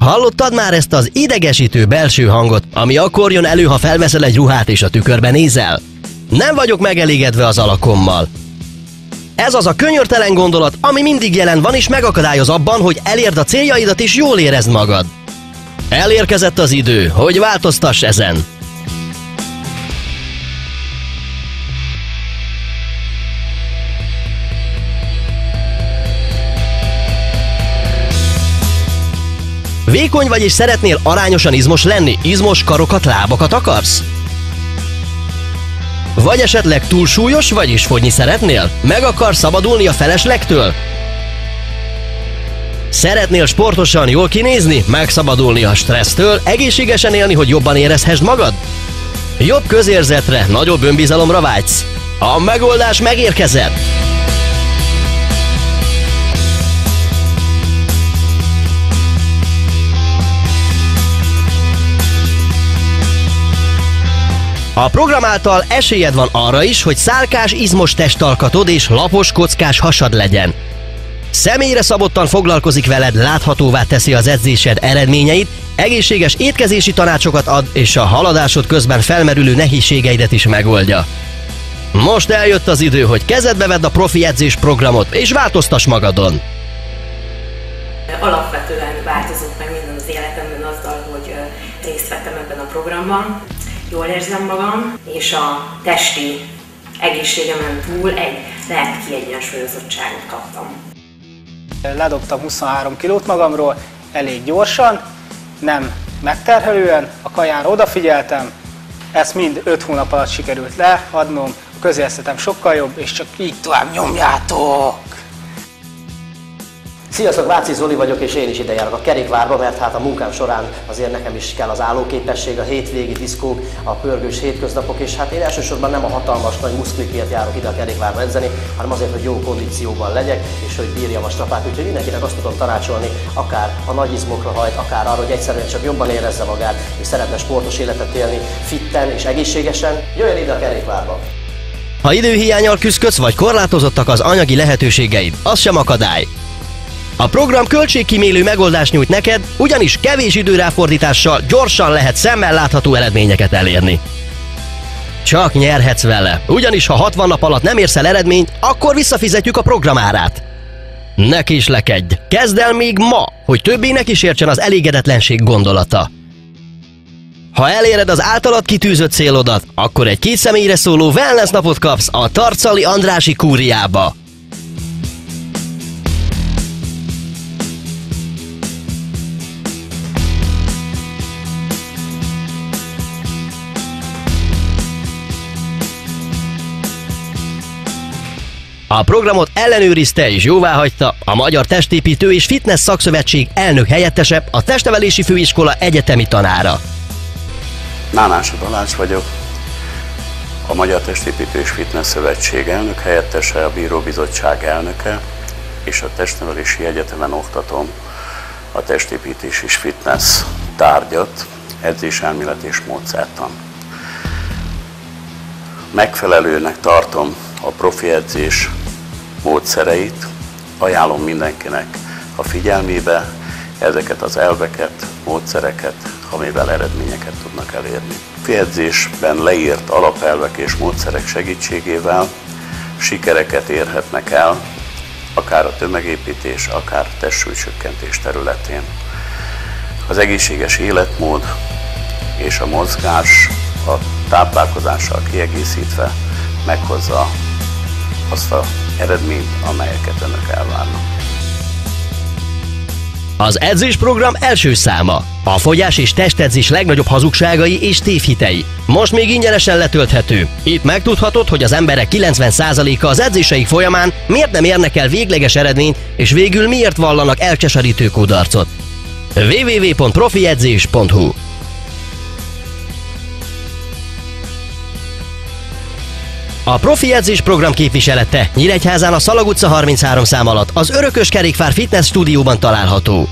Hallottad már ezt az idegesítő belső hangot, ami akkor jön elő, ha felveszel egy ruhát és a tükörbe nézel? Nem vagyok megelégedve az alakommal. Ez az a könyörtelen gondolat, ami mindig jelen van és megakadályoz abban, hogy elérd a céljaidat és jól érezd magad. Elérkezett az idő, hogy változtass ezen. Vékony vagy és szeretnél arányosan izmos lenni? Izmos karokat, lábakat akarsz? Vagy esetleg túlsúlyos, vagyis fogyni szeretnél? Meg akarsz szabadulni a feleslegtől? Szeretnél sportosan jól kinézni? Megszabadulni a stressztől? Egészségesen élni, hogy jobban érezhessd magad? Jobb közérzetre, nagyobb önbizalomra vágysz? A megoldás megérkezett! A program által esélyed van arra is, hogy szálkás, izmos testalkatod és lapos, kockás hasad legyen. Személyre szabottan foglalkozik veled, láthatóvá teszi az edzésed eredményeit, egészséges étkezési tanácsokat ad, és a haladásod közben felmerülő nehézségeidet is megoldja. Most eljött az idő, hogy kezedbe vedd a profi edzés programot, és változtass magadon. Alapvetően változott meg minden az életemben azzal, hogy részt vettem ebben a programban. Jól érzem magam, és a testi egészségemen túl egy lehet kiegyensúlyozottságot kaptam. Ledobtam 23 kilót magamról, elég gyorsan, nem megterhelően, a kajára odafigyeltem, ezt mind 5 hónap alatt sikerült leadnom, a közérzetem sokkal jobb, és csak így tovább nyomjátok! Sziasztok, Váci Zoli vagyok, és én is ide járok a kerékpárba, mert hát a munkám során azért nekem is kell az állóképesség, a hétvégi diszkók, a pörgős hétköznapok, és hát én elsősorban nem a hatalmas nagy muszklikért járok ide a kerékpárba edzeni, hanem azért, hogy jó kondícióban legyek, és hogy bírjam a strapát, úgyhogy mindenkinek azt tudom tanácsolni, akár a nagy izmokra hajt, akár arra, hogy egyszerűen csak jobban érezze magát, és szeretne sportos életet élni, fitten és egészségesen, jöjjön ide a kerékpárba! Ha időhiánnyal küzdködsz, vagy korlátozottak az anyagi lehetőségeid, az sem akadály. A program költségkímélő megoldást nyújt neked, ugyanis kevés időráfordítással gyorsan lehet szemmel látható eredményeket elérni. Csak nyerhetsz vele, ugyanis ha 60 nap alatt nem érsz el eredményt, akkor visszafizetjük a programárát. Ne késlekedj! Kezd el még ma, hogy többének is értsen az elégedetlenség gondolata. Ha eléred az általad kitűzött célodat, akkor egy 2 személyre szóló wellness napot kapsz a Tarcali Andrássy Kúriába. A programot ellenőrizte és jóváhagyta a Magyar Testépítő és Fitness Szakszövetség elnök helyettese, a Testnevelési Főiskola egyetemi tanára. Nánási Balázs vagyok, a Magyar Testépítő és Fitness Szövetség elnök helyettese, a Bíróbizottság elnöke, és a Testnevelési Egyetemen oktatom a testépítés és fitness tárgyat, edzéselmélet és módszertan. Megfelelőnek tartom a profi edzés módszereit, ajánlom mindenkinek a figyelmébe ezeket az elveket, módszereket, amivel eredményeket tudnak elérni. Profi edzésben leírt alapelvek és módszerek segítségével sikereket érhetnek el, akár a tömegépítés, akár a testsúlycsökkentés területén. Az egészséges életmód és a mozgás a táplálkozással kiegészítve meghozza azt az eredményt, amelyeket önök elvárnak. Az edzésprogram első száma. A fogyás és testedzés legnagyobb hazugságai és tévhitei. Most még ingyenesen letölthető. Itt megtudhatod, hogy az emberek 90%-a az edzéseik folyamán miért nem érnek el végleges eredményt, és végül miért vallanak elkeserítő kudarcot. www.profiedzés.hu. A profi edzés program képviselete Nyíregyházán a Szalag utca 33 szám alatt az Örökös Kerékpár Fitness stúdióban található.